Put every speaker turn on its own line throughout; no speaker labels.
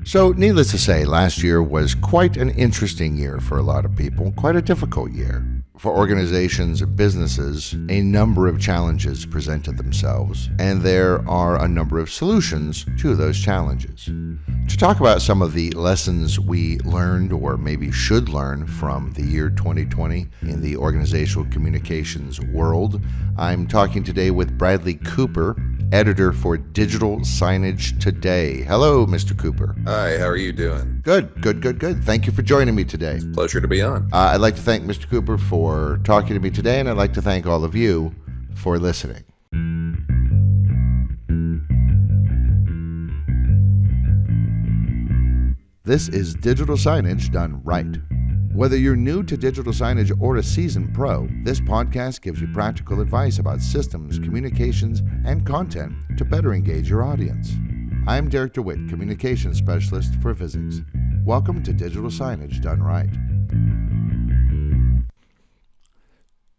So, needless to say, last year was quite an interesting year for a lot of people, quite a difficult year. For organizations and businesses, a number of challenges presented themselves, and there are a number of solutions to those challenges. To talk about some of the lessons we learned or maybe should learn from the year 2020 in the organizational communications world, I'm talking today with Bradley Cooper, editor for Digital Signage Today. Hello, Mr. Cooper.
Hi, how are you doing?
Good. Thank you for joining me today.
Pleasure to be on.
I'd like to thank Mr. Cooper for talking to me today, and I'd like to thank all of you for listening. This is digital signage done right. Whether you're new to digital signage or a seasoned pro, this podcast gives you practical advice about systems, communications, and content to better engage your audience. I'm Derek DeWitt, Communications Specialist for Physics. Welcome to Digital Signage Done Right.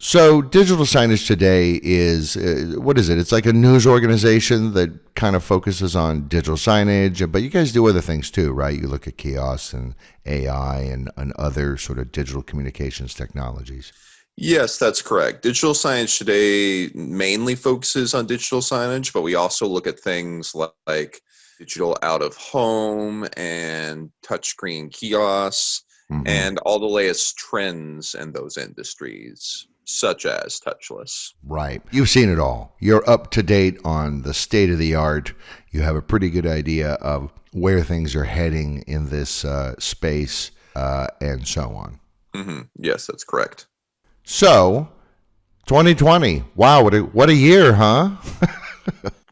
So, Digital Signage Today is, what is it? It's like a news organization that kind of focuses on digital signage, but you guys do other things too, right? You look at kiosks and AI and other sort of digital communications technologies.
Yes, that's correct. Digital Signage Today mainly focuses on digital signage, but we also look at things like digital out of home and touchscreen kiosks and all the latest trends in those industries, such as touchless.
Right. You've seen it all. You're up to date on the state of the art. You have a pretty good idea of where things are heading in this space and so on.
Mm-hmm. Yes, that's correct.
So, 2020. Wow, what a year, huh?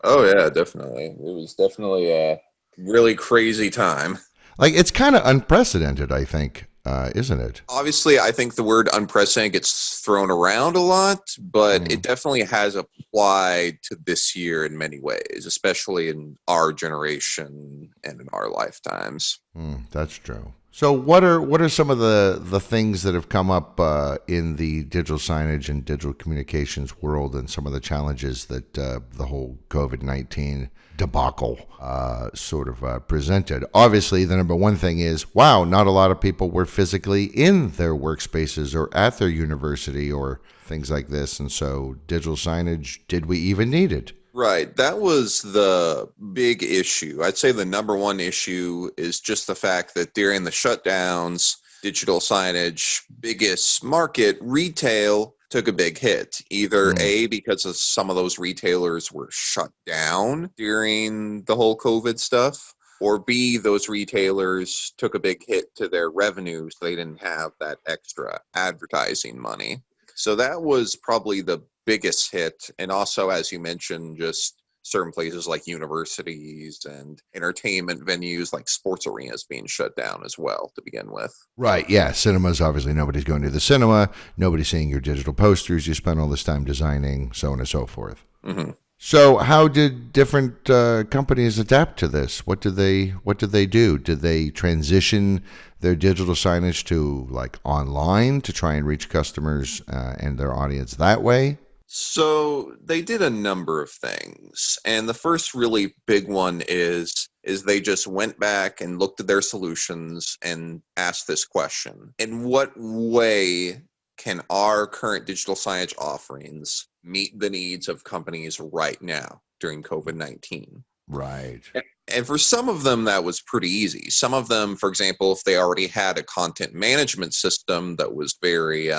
Oh, yeah, definitely. It was definitely a really crazy time.
Like, it's kind of unprecedented, I think, isn't it?
Obviously, I think the word unprecedented gets thrown around a lot, but it definitely has applied to this year in many ways, especially in our generation and in our lifetimes.
That's true. So what are some of the things that have come up in the digital signage and digital communications world, and some of the challenges that the whole COVID-19 debacle sort of presented? Obviously, the number one thing is, wow, not a lot of people were physically in their workspaces or at their university or things like this. And so digital signage, did we even need it?
Right. That was the big issue. I'd say the number one issue is just the fact that during the shutdowns, digital signage, biggest market, retail, took a big hit. Either A, because of some of those retailers were shut down during the whole COVID stuff, or B, those retailers took a big hit to their revenues. They didn't have that extra advertising money. So that was probably the biggest hit. And also, as you mentioned, just certain places like universities and entertainment venues like sports arenas being shut down as well to begin with.
Right. Yeah. Cinemas, obviously, nobody's going to the cinema. Nobody's seeing your digital posters. You spend all this time designing, so on and so forth.
Mm-hmm.
So how did different companies adapt to this? What did they do? Did they transition their digital signage to like online to try and reach customers and their audience that way?
So they did a number of things. And the first really big one is they just went back and looked at their solutions and asked this question: in what way can our current digital signage offerings meet the needs of companies right now during COVID-19?
Right.
And for some of them, that was pretty easy. Some of them, for example, if they already had a content management system that was very,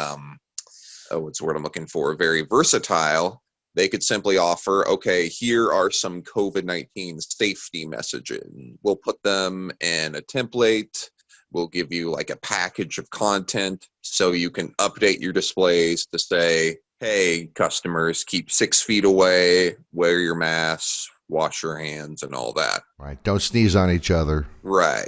what's the word I'm looking for, very versatile, they could simply offer, okay, here are some COVID-19 safety messages. We'll put them in a template. We'll give you like a package of content so you can update your displays to say, hey, customers, keep 6 feet away, wear your masks, wash your hands, and all that.
Right. Don't sneeze on each other.
Right.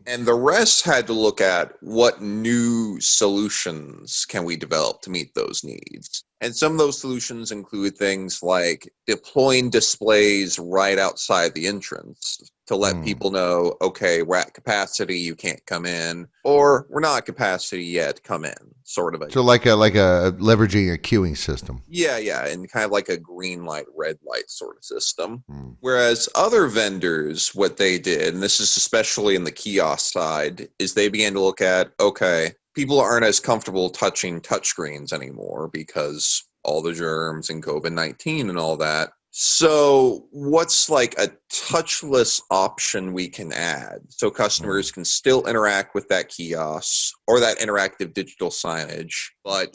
And the rest had to look at what new solutions can we develop to meet those needs. And some of those solutions include things like deploying displays right outside the entrance. to let people know, okay, we're at capacity, you can't come in, or we're not at capacity yet, come in, sort of a.
So like a leveraging a queuing system.
Yeah, and kind of like a green light, red light sort of system.
Mm.
Whereas other vendors, what they did, and this is especially in the kiosk side, is they began to look at, okay, people aren't as comfortable touching touchscreens anymore because all the germs and COVID-19 and all that. So what's like a touchless option we can add so customers can still interact with that kiosk or that interactive digital signage, but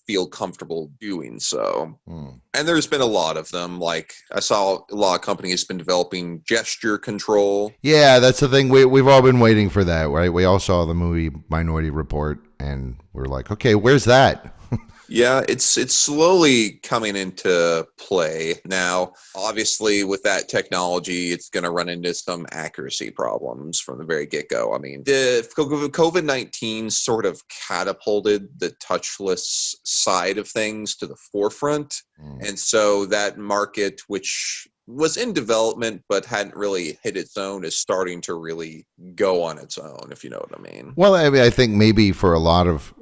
feel comfortable doing so? And there's been a lot of them. Like I saw a lot of companies been developing gesture control.
Yeah, that's the thing. We've all been waiting for that, right? We all saw the movie Minority Report, and we're like, okay, where's that?
Yeah, it's slowly coming into play now. Obviously, with that technology, it's going to run into some accuracy problems from the very get-go. I mean, the COVID-19 sort of catapulted the touchless side of things to the forefront. And so that market, which was in development but hadn't really hit its own, is starting to really go on its own, if you know what I mean.
Well, I mean, I think maybe for a lot of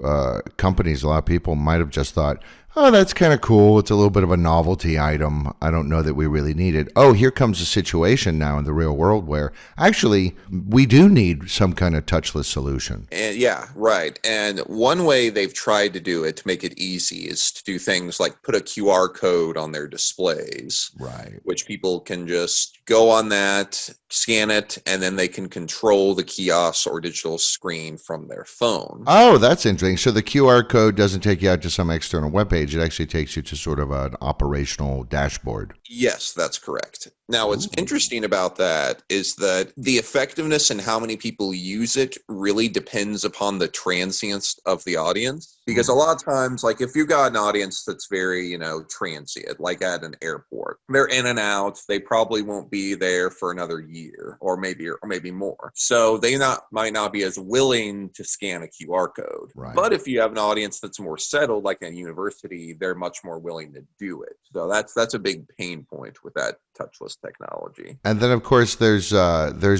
companies, a lot of people might have just thought, oh, that's kind of cool. It's a little bit of a novelty item. I don't know that we really need it. Oh, here comes a situation now in the real world where actually we do need some kind of touchless solution.
And yeah, right. And one way they've tried to do it to make it easy is to do things like put a QR code on their displays,
Right.
which people can just go on that, scan it, and then they can control the kiosk or digital screen from their phone.
Oh, that's interesting. So the QR code doesn't take you out to some external webpage. It actually takes you to sort of an operational dashboard.
Yes, that's correct. Now, what's interesting about that is that the effectiveness and how many people use it really depends upon the transience of the audience. Because a lot of times, like if you've got an audience that's very, transient, like at an airport, they're in and out, they probably won't be there for another year or maybe more. So they might not be as willing to scan a QR code.
Right.
But if you have an audience that's more settled, like a university, they're much more willing to do it. So that's a big pain point with that touchless technology.
And then, of course, there's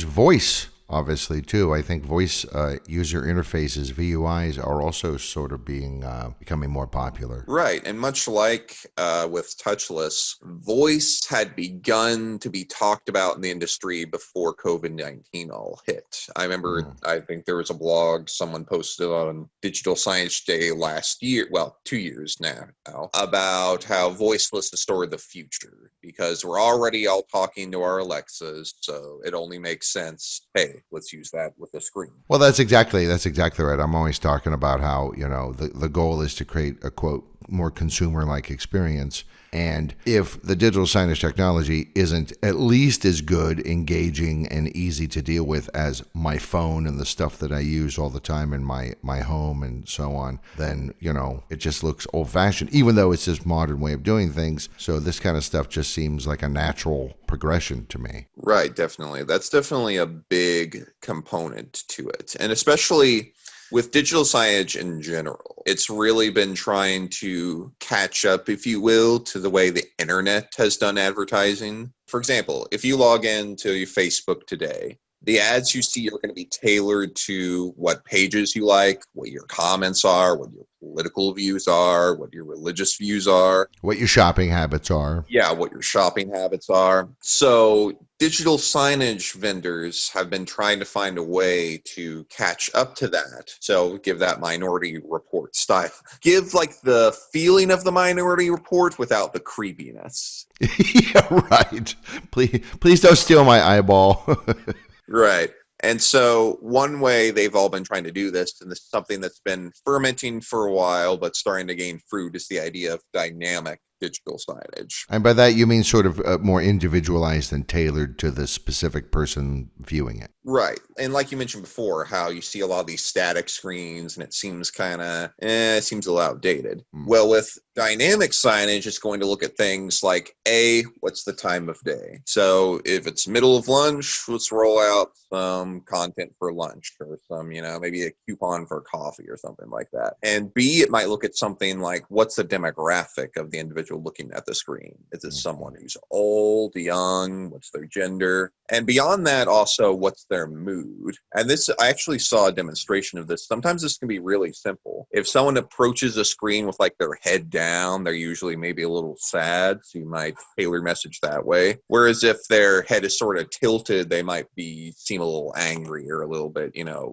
voice, obviously, too. I think voice user interfaces, VUIs, are also sort of becoming more popular.
Right. And much like with touchless, voice had begun to be talked about in the industry before COVID-19 all hit. I remember, I think there was a blog someone posted on Digital Signage Day last year, well, 2 years now, about how voiceless is sort of the future because we're already all talking to our Alexas. So it only makes sense, hey, let's use that with a screen.
Well, that's exactly right. I'm always talking about how, the goal is to create a, quote, more consumer-like experience. And if the digital signage technology isn't at least as good, engaging, and easy to deal with as my phone and the stuff that I use all the time in my home and so on, then, it just looks old-fashioned, even though it's this modern way of doing things. So this kind of stuff just seems like a natural progression to me.
Right, definitely. That's definitely a big component to it. And especially with digital signage in general, it's really been trying to catch up, if you will, to the way the internet has done advertising. For example, if you log into your Facebook today, the ads you see are going to be tailored to what pages you like, what your comments are, what your political views are, what your religious views are.
What your shopping habits are.
Yeah, what your shopping habits are. So digital signage vendors have been trying to find a way to catch up to that. So give that Minority Report style. Give like the feeling of the Minority Report without the creepiness.
Yeah, right. Please don't steal my eyeball.
Right. And so one way they've all been trying to do this, and this is something that's been fermenting for a while, but starting to gain fruit, is the idea of dynamic digital signage.
And by that, you mean sort of more individualized and tailored to the specific person viewing it.
Right. And like you mentioned before, how you see a lot of these static screens and it seems it seems a little outdated. Well, with dynamic signage, it's going to look at things like, what's the time of day? So if it's middle of lunch, let's roll out some content for lunch or some, maybe a coupon for coffee or something like that. And B, it might look at something like, what's the demographic of the individual individual looking at the screen? Is it someone who's old, young? What's their gender? And beyond that, also, what's their mood? And this, I actually saw a demonstration of this. Sometimes this can be really simple. If someone approaches a screen with like their head down, they're usually maybe a little sad, so you might tailor message that way. Whereas if their head is sort of tilted, they might seem a little angry or a little bit,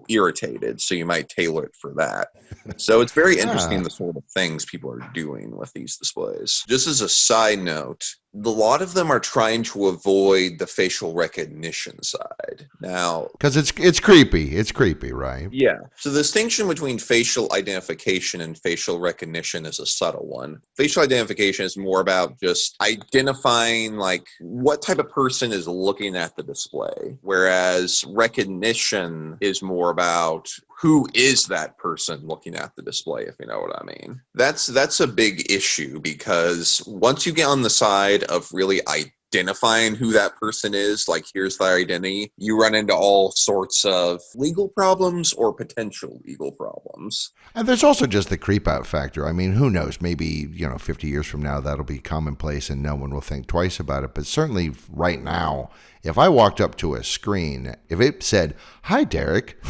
irritated. So you might tailor it for that. So it's very interesting the sort of things people are doing with these displays. Just as a side note, a lot of them are trying to avoid the facial recognition side. Now,
because it's creepy. It's creepy, right?
Yeah. So the distinction between facial identification and facial recognition is a subtle one. Facial identification is more about just identifying like what type of person is looking at the display, whereas recognition is more about who is that person looking at the display, if you know what I mean. That's a big issue, because once you get on the side of really identifying who that person is, like here's their identity, you run into all sorts of legal problems or potential legal problems.
And there's also just the creep out factor. I mean, who knows? Maybe, 50 years from now, that'll be commonplace and no one will think twice about it. But certainly right now, if I walked up to a screen, if it said, "Hi, Derek,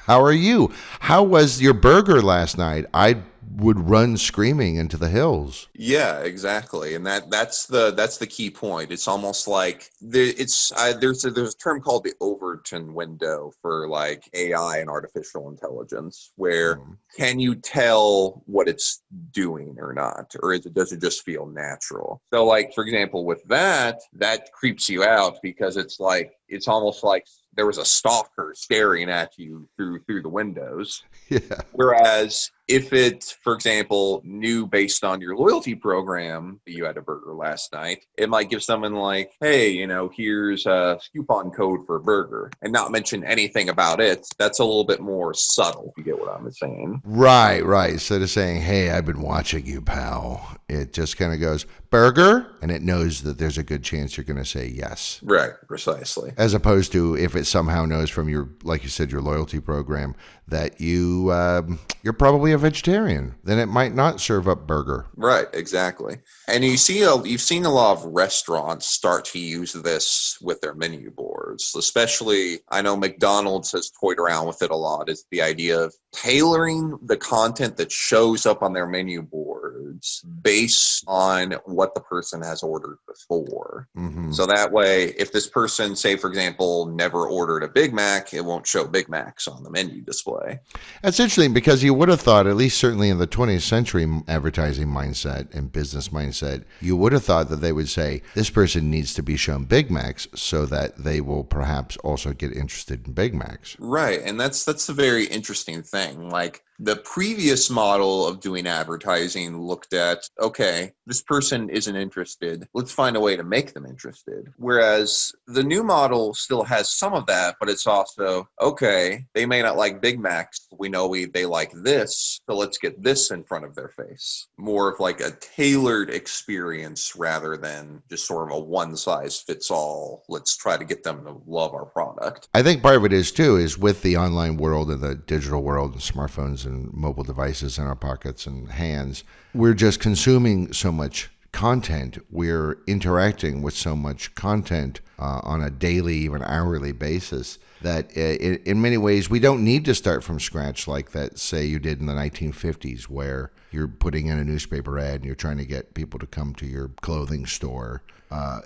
how are you? How was your burger last night?" I would run screaming into the hills.
Yeah, exactly, and that's the key point. It's almost like there's a term called the Overton window for like AI and artificial intelligence, where can you tell what it's doing or not, or does it just feel natural? So, like for example, with that creeps you out because it's almost like there was a stalker staring at you through the windows.
Yeah.
Whereas if it, for example, knew based on your loyalty program that you had a burger last night, it might give someone like, "Hey, here's a coupon code for a burger," and not mention anything about it. That's a little bit more subtle, if you get what I'm saying.
Right. Instead of saying, "Hey, I've been watching you, pal," it just kind of goes, "Burger?" And it knows that there's a good chance you're going to say yes.
Right, precisely.
As opposed to if it somehow knows from your, like you said, your loyalty program that you're probably a vegetarian, then it might not serve up burger.
Right, exactly. And you've seen a lot of restaurants start to use this with their menu boards. Especially, I know McDonald's has toyed around with it a lot. Is the idea of tailoring the content that shows up on their menu boards based on what the person has ordered before.
Mm-hmm.
So that way, if this person, say for example, never ordered a Big Mac, it won't show Big Macs on the menu display.
That's interesting, because you would have thought, at least certainly in the 20th century advertising mindset and business mindset, you would have thought that they would say, this person needs to be shown Big Macs so that they will perhaps also get interested in Big Macs.
Right. And that's a very interesting thing. Like, the previous model of doing advertising looked at, okay, this person isn't interested. Let's find a way to make them interested. Whereas the new model still has some of that, but it's also, okay, they may not like Big Macs. We know they like this, so let's get this in front of their face. More of like a tailored experience rather than just sort of a one-size-fits-all, let's try to get them to love our product.
I think part of it is with the online world and the digital world and smartphones and mobile devices in our pockets and hands, we're just consuming so much content. We're interacting with so much content on a daily, even hourly basis that in many ways we don't need to start from scratch like that, say you did in the 1950s, where you're putting in a newspaper ad and you're trying to get people to come to your clothing store.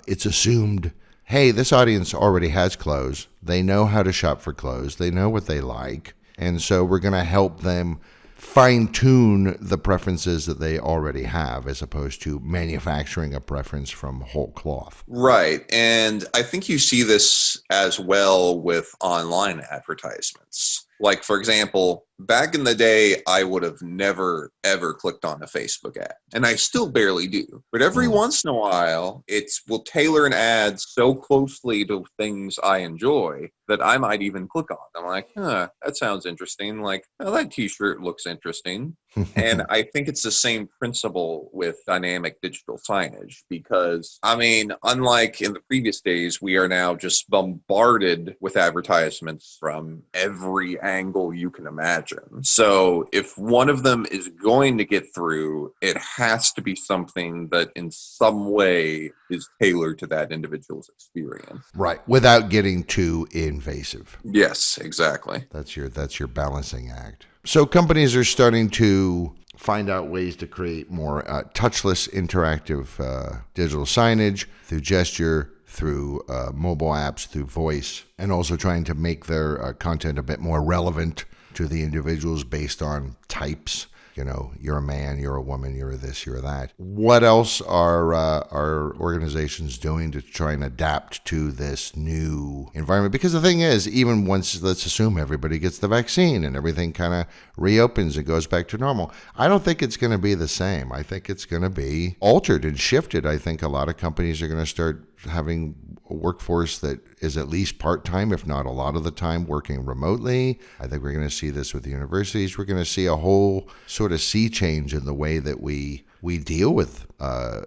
It's assumed, hey, this audience already has clothes. They know how to shop for clothes. They know what they like. And so we're going to help them fine-tune the preferences that they already have, as opposed to manufacturing a preference from whole cloth.
Right. And I think you see this as well with online advertisements. Like, for example, back in the day, I would have never, ever clicked on a Facebook ad. And I still barely do. But every once in a while, it will tailor an ad so closely to things I enjoy that I might even click on. I'm like, that sounds interesting. Like, oh, that t-shirt looks interesting. And I think it's the same principle with dynamic digital signage, because, I mean, unlike in the previous days, we are now just bombarded with advertisements from every angle you can imagine. So if one of them is going to get through, it has to be something that in some way is tailored to that individual's experience.
Right, without getting too invasive.
Yes, exactly.
That's your balancing act. So companies are starting to find out ways to create more touchless, interactive digital signage through gesture, through mobile apps, through voice, and also trying to make their content a bit more relevant to the individuals based on types. You know, you're a man, you're a woman, you're this, you're that. What else are organizations doing to try and adapt to this new environment? Because the thing is, even once, let's assume everybody gets the vaccine and everything kind of reopens and goes back to normal, I don't think it's going to be the same. I think it's going to be altered and shifted. I think a lot of companies are going to start having a workforce that is at least part-time, if not a lot of the time, working remotely. I think we're going to see this with the universities. We're going to see a whole sort of sea change in the way that we deal with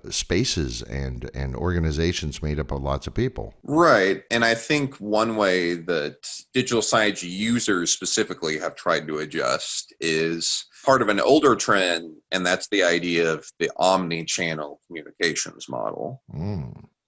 spaces and organizations made up of lots of people.
Right. And I think one way that digital signage users specifically have tried to adjust is part of an older trend, and that's the idea of the omni-channel communications model.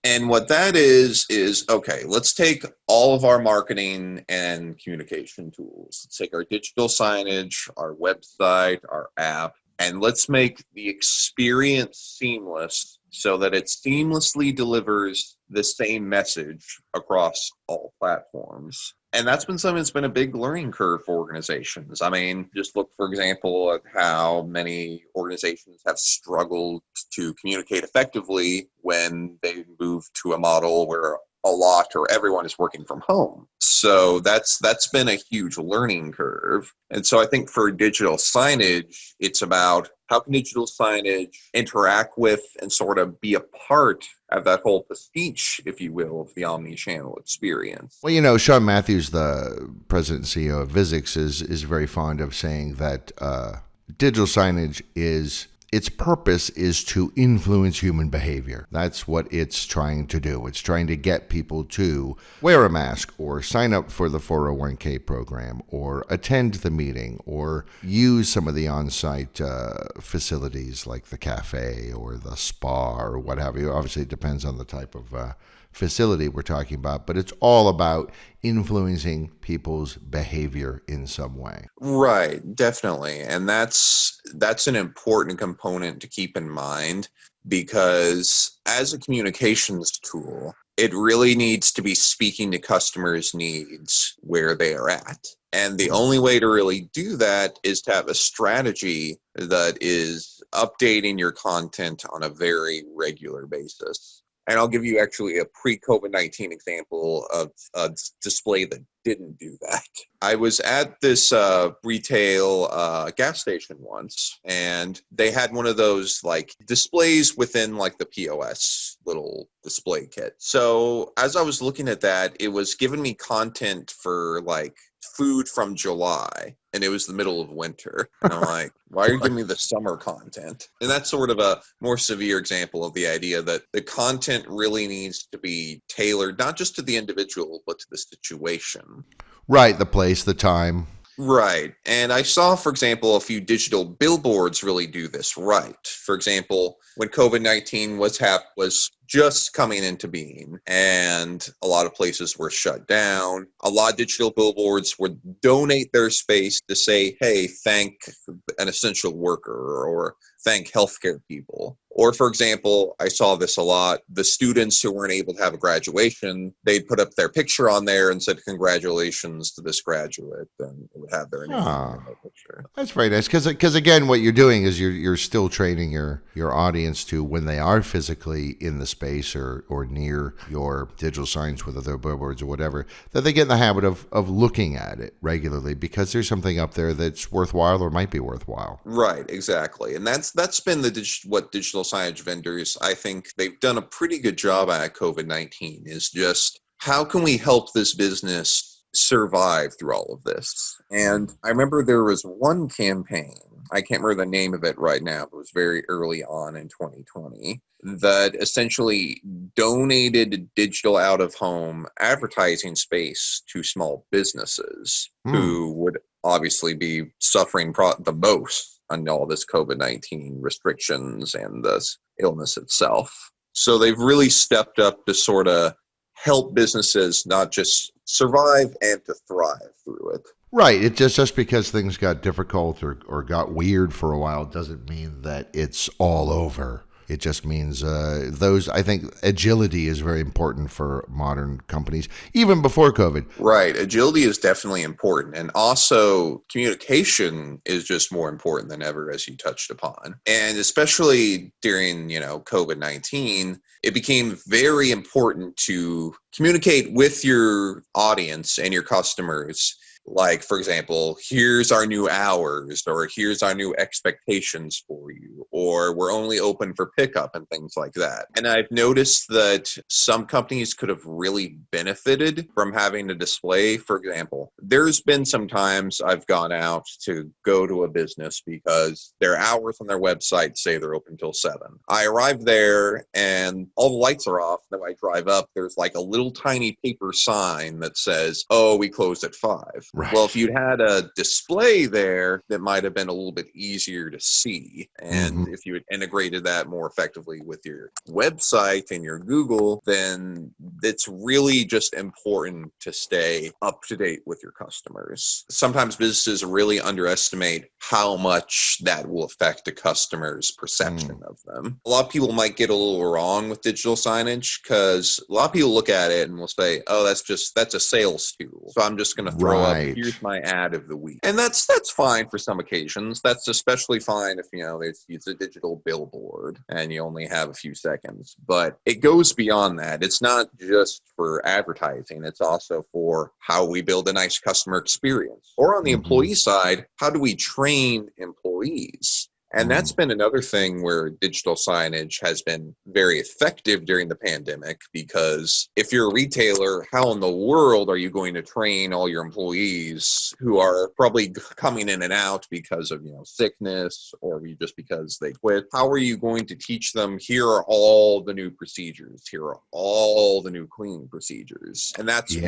And what that is okay, let's take all of our marketing and communication tools. Let's take our digital signage, our website, our app, and let's make the experience seamless so that it seamlessly delivers the same message across all platforms. And that's been something that's been a big learning curve for organizations. I mean, just look, for example, at how many organizations have struggled to communicate effectively when they move to a model where a lot or everyone is working from home. So that's been a huge learning curve. And so I think for digital signage, it's about how can digital signage interact with and sort of be a part of that whole pastiche, if you will, of the omni-channel experience.
Well, you know, Sean Matthews, the president and CEO of Visix, is very fond of saying that digital signage its purpose is to influence human behavior. That's what it's trying to do. It's trying to get people to wear a mask or sign up for the 401k program or attend the meeting or use some of the on-site facilities like the cafe or the spa or what have you. Obviously, it depends on the type of facility we're talking about, but it's all about influencing people's behavior in some way.
Right, definitely. And that's an important component to keep in mind, because as a communications tool, it really needs to be speaking to customers' needs where they are at. And the only way to really do that is to have a strategy that is updating your content on a very regular basis. And I'll give you actually a pre-COVID-19 example of a display that didn't do that. I was at this retail gas station once, and they had one of those like displays within like the POS little display kit. So as I was looking at that, it was giving me content for like food from July, and it was the middle of winter. And I'm like, why are you giving me the summer content? And that's sort of a more severe example of the idea that the content really needs to be tailored, not just to the individual, but to the situation.
Right, the place, the time.
Right. And I saw, for example, a few digital billboards really do this right. For example, when COVID-19 was just coming into being and a lot of places were shut down, a lot of digital billboards would donate their space to say, hey, thank an essential worker or thank healthcare people. Or, for example, I saw this a lot. The students who weren't able to have a graduation, they'd put up their picture on there and said, congratulations to this graduate, and it would have their name in their picture.
That's very nice. Because again, what you're doing is you're still training your audience to, when they are physically in the space or near your digital signs, whether they're billboards or whatever, that they get in the habit of looking at it regularly because there's something up there that's worthwhile or might be worthwhile.
Right, exactly. And that's been what digital signage vendors, I think they've done a pretty good job at COVID-19, is just how can we help this business survive through all of this. And I remember there was one campaign, I can't remember the name of it right now, but it was very early on in 2020, that essentially donated digital out of home advertising space to small businesses who would obviously be suffering the most on all this COVID-19 restrictions and this illness itself. So they've really stepped up to sort of help businesses not just survive and to thrive through it.
Right. It just because things got difficult or got weird for a while doesn't mean that it's all over. It just means I think agility is very important for modern companies, even before COVID.
Right. Agility is definitely important. And also communication is just more important than ever, as you touched upon. And especially during, COVID-19, it became very important to communicate with your audience and your customers. Like, for example, here's our new hours, or here's our new expectations for you, or we're only open for pickup and things like that. And I've noticed that some companies could have really benefited from having a display. For example, there's been some times I've gone out to go to a business because their hours on their website say they're open till 7. I arrive there and all the lights are off. Then I drive up, there's like a little tiny paper sign that says, "Oh, we close at 5.
Right.
Well, if you'd had a display there, that might have been a little bit easier to see. And if you had integrated that more effectively with your website and your Google, then it's really just important to stay up to date with your customers. Sometimes businesses really underestimate how much that will affect the customer's perception of them. A lot of people might get a little wrong with digital signage because a lot of people look at it and will say, "Oh, that's a sales tool. So I'm just going to throw up, here's my ad of the week." And that's fine for some occasions. That's especially fine if, it's a digital billboard and you only have a few seconds. But it goes beyond that. It's not just for advertising. It's also for how we build a nice customer experience. Or on the employee side, how do we train employees? And that's been another thing where digital signage has been very effective during the pandemic, because if you're a retailer, how in the world are you going to train all your employees who are probably coming in and out because of, sickness or just because they quit? How are you going to teach them, here are all the new procedures, here are all the new cleaning procedures? And that's and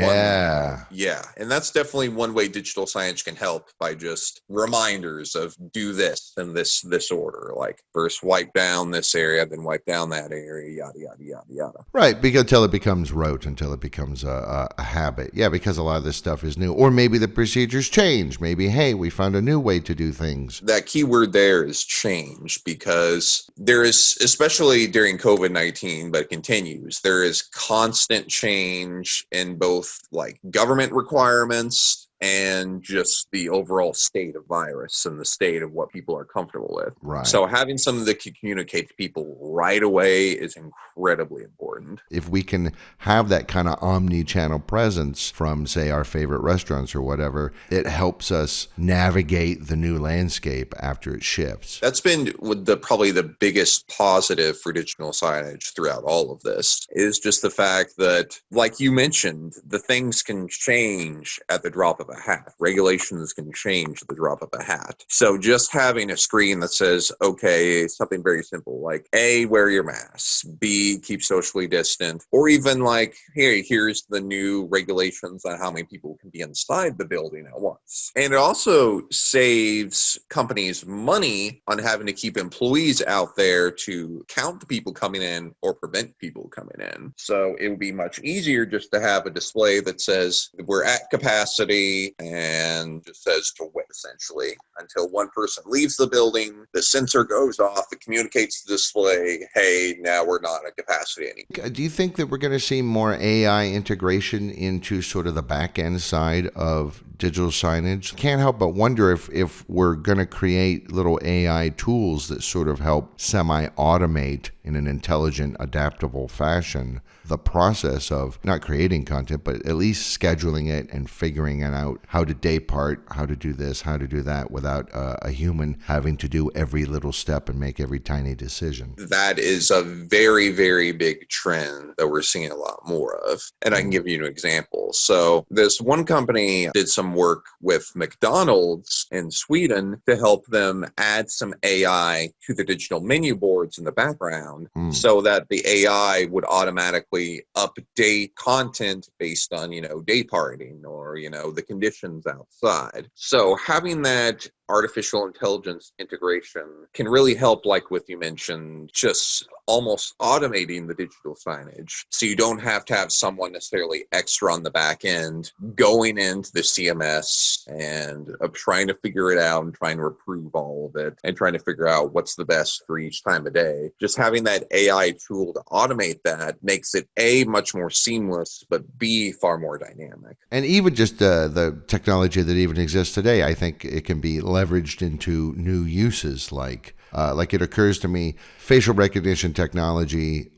that's definitely one way digital signage can help, by just reminders of do this and this order, like first wipe down this area, then wipe down that area, yada yada yada yada.
Right, because until it becomes rote, until it becomes a habit. Yeah, because a lot of this stuff is new, or maybe the procedures change. Maybe, hey, we found a new way to do things.
That key word there is change, because there is, especially during COVID-19, but it continues, there is constant change in both like government requirements and just the overall state of virus and the state of what people are comfortable with.
Right.
So having something that can communicate to people right away is incredibly important.
If we can have that kind of omni-channel presence from, say, our favorite restaurants or whatever, it helps us navigate the new landscape after it shifts.
That's been probably the biggest positive for digital signage throughout all of this, is just the fact that, like you mentioned, the things can change at the drop of a hat. Regulations can change at the drop of a hat. So just having a screen that says, okay, something very simple like A, wear your mask, B, keep socially distant, or even like, hey, here's the new regulations on how many people can be inside the building at once. And it also saves companies money on having to keep employees out there to count the people coming in or prevent people coming in. So it would be much easier just to have a display that says we're at capacity, and just says to wait, essentially, until one person leaves the building, the sensor goes off, it communicates to the display, hey, now we're not at capacity anymore.
Do you think that we're going to see more AI integration into sort of the back end side of digital signage. Can't help but wonder if we're going to create little AI tools that sort of help semi-automate in an intelligent, adaptable fashion the process of not creating content, but at least scheduling it and figuring it out how to day part, how to do this, how to do that without a human having to do every little step and make every tiny decision.
That is a very, very big trend that we're seeing a lot more of. And I can give you an example. So this one company did some work with McDonald's in Sweden to help them add some AI to the digital menu boards in the background so that the AI would automatically update content based on, day parting or, the conditions outside. So having that artificial intelligence integration can really help, like what you mentioned, just almost automating the digital signage. So you don't have to have someone necessarily extra on the back end going into the CMS and trying to figure it out and trying to approve all of it and trying to figure out what's the best for each time of day. Just having that AI tool to automate that makes it A, much more seamless, but B, far more dynamic.
And even just the technology that even exists today, I think it can be leveraged into new uses like it occurs to me, facial recognition technology,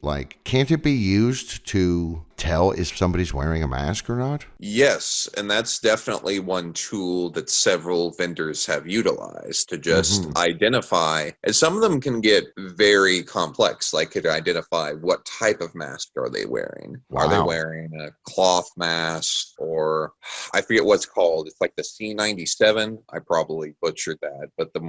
can't it be used to tell if somebody's wearing a mask or not? Yes,
and that's definitely one tool that several vendors have utilized to just identify, and some of them can get very complex, like to identify what type of mask are they wearing.
Wow.
Are they wearing a cloth mask, or I forget what's called, it's like the C97, I probably butchered that, but the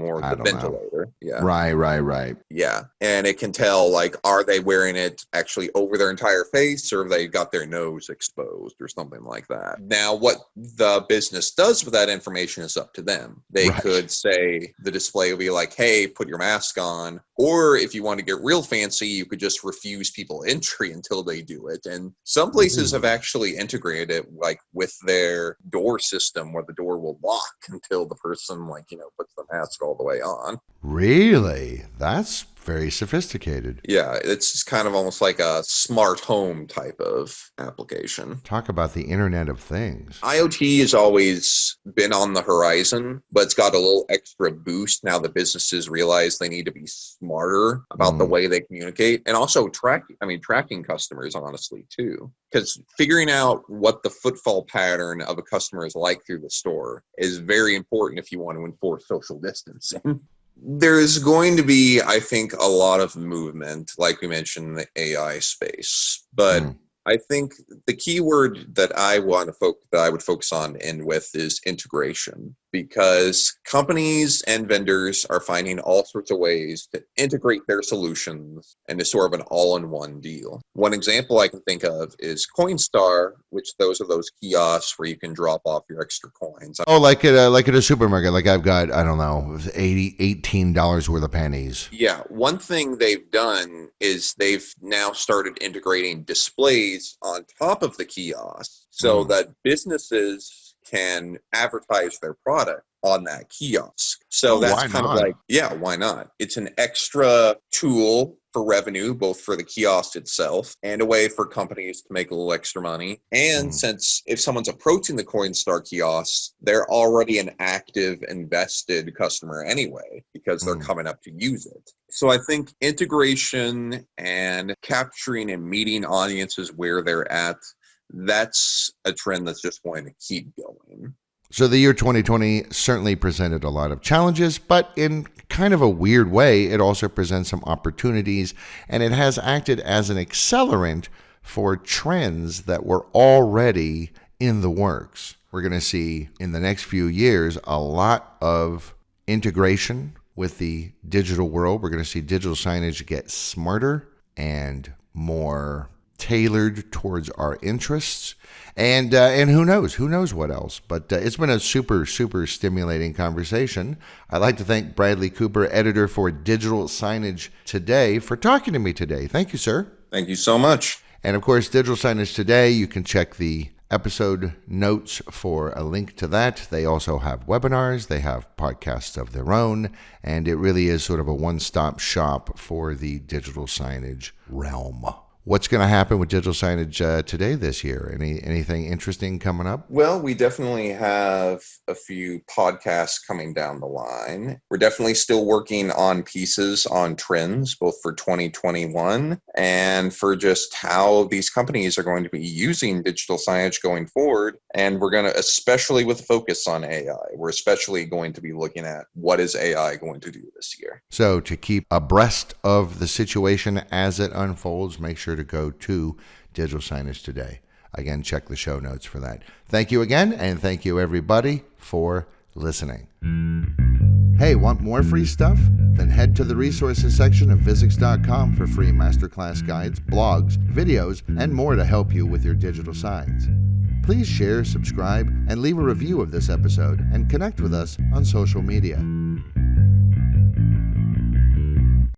ventilator. Yeah.
Right.
Yeah. And it can tell, are they wearing it actually over their entire face, or have they got their nose exposed or something like that? Now, what the business does with that information is up to them. They could say, the display will be like, hey, put your mask on. Or if you want to get real fancy, you could just refuse people entry until they do it. And some places have actually integrated it, with their door system, where the door will lock until the person, puts the mask all the way on.
Really? That's very sophisticated.
Yeah, it's kind of almost like a smart home type of application.
Talk about the Internet of Things.
IoT has always been on the horizon, but it's got a little extra boost now that businesses realize they need to be smarter about the way they communicate, and also tracking customers, honestly, too. Because figuring out what the footfall pattern of a customer is like through the store is very important if you want to enforce social distancing. There's going to be, I think, a lot of movement, like we mentioned, in the AI space. But I think the key word that I would focus on end with is integration, because companies and vendors are finding all sorts of ways to integrate their solutions into sort of an all-in-one deal. One example I can think of is Coinstar, which those are those kiosks where you can drop off your extra coins.
Oh, like at a supermarket, like I've got, I don't know, $18 worth of pennies.
Yeah, one thing they've done is they've now started integrating displays on top of the kiosk so that businesses can advertise their product on that kiosk. So that's kind of like, why not? It's an extra tool for revenue, both for the kiosk itself and a way for companies to make a little extra money. And since if someone's approaching the Coinstar kiosks, they're already an active, invested customer anyway, because they're coming up to use it. So I think integration and capturing and meeting audiences where they're at, that's a trend that's just going to keep going.
So the year 2020 certainly presented a lot of challenges, but in kind of a weird way, it also presents some opportunities, and it has acted as an accelerant for trends that were already in the works. We're going to see in the next few years a lot of integration with the digital world. We're going to see digital signage get smarter and more tailored towards our interests, and who knows what else. But it's been a super stimulating conversation. I'd like to thank Bradley Cooper, editor for Digital Signage Today, for talking to me today. Thank you, sir.
Thank you so much.
And of course, Digital Signage Today, you can check the episode notes for a link to that. They also have webinars, they have podcasts of their own, and it really is sort of a one-stop shop for the digital signage realm. What's going to happen with digital signage today this year? Anything interesting coming up?
Well, we definitely have a few podcasts coming down the line. We're definitely still working on pieces on trends, both for 2021 and for just how these companies are going to be using digital signage going forward. And we're going to, especially with focus on AI, we're especially going to be looking at what is AI going to do this year.
So to keep abreast of the situation as it unfolds, make sure to go to Digital Signage Today. Again, check the show notes for that. Thank you again, and thank you everybody for listening. Hey, want more free stuff? Then head to the resources section of Visix.com for free masterclass guides, blogs, videos, and more to help you with your digital signs. Please share, subscribe, and leave a review of this episode, and connect with us on social media.